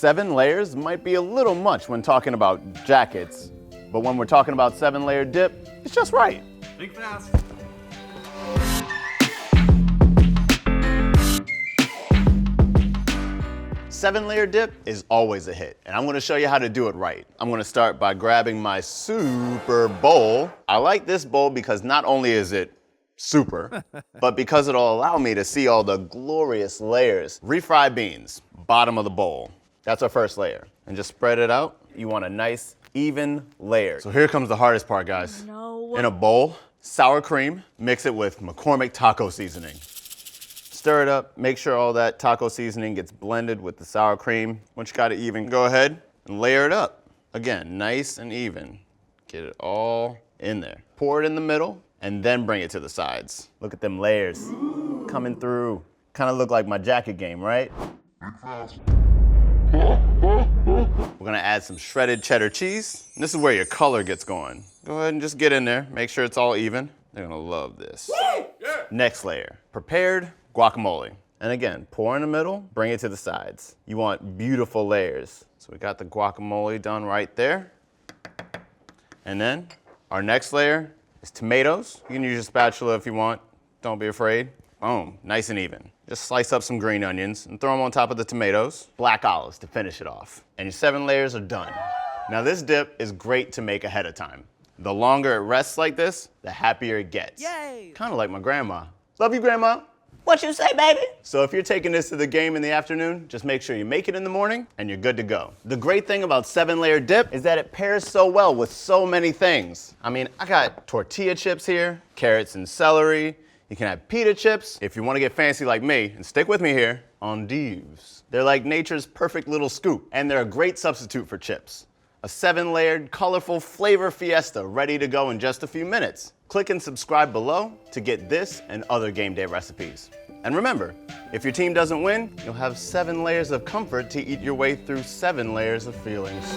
7 layers might be a little much when talking about jackets, but when we're talking about 7-layer dip, it's just right. Think fast. Seven-layer dip is always a hit, and I'm gonna show you how to do it right. I'm gonna start by grabbing my super bowl. I like this bowl because not only is it super, but because it'll allow me to see all the glorious layers. Refried beans, bottom of the bowl. That's our first layer. And just spread it out. You want a nice, even layer. So here comes the hardest part, guys. No. In a bowl, sour cream, mix it with McCormick taco seasoning. Stir it up, make sure all that taco seasoning gets blended with the sour cream. Once you got it even, go ahead and layer it up. Again, nice and even. Get it all in there. Pour it in the middle and then bring it to the sides. Look at them layers coming through. Kind of look like my jacket game, right? We're gonna add some shredded cheddar cheese. This is where your color gets going. Go ahead and just get in there. Make sure it's all even. They're gonna love this. Next layer, prepared guacamole. And again, pour in the middle, bring it to the sides. You want beautiful layers. So we got the guacamole done right there. And then our next layer is tomatoes. You can use your spatula if you want. Don't be afraid. Boom, nice and even. Just slice up some green onions and throw them on top of the tomatoes. Black olives to finish it off. And your 7 layers are done. Now this dip is great to make ahead of time. The longer it rests like this, the happier it gets. Yay! Kind of like my grandma. Love you, Grandma. What you say, baby? So if you're taking this to the game in the afternoon, just make sure you make it in the morning and you're good to go. The great thing about 7-layer dip is that it pairs so well with so many things. I mean, I got tortilla chips here, carrots and celery. You can have pita chips. If you want to get fancy like me, and stick with me here, endives. They're like nature's perfect little scoop, and they're a great substitute for chips. A 7-layered, colorful flavor fiesta ready to go in just a few minutes. Click and subscribe below to get this and other game day recipes. And remember, if your team doesn't win, you'll have 7 layers of comfort to eat your way through 7 layers of feelings.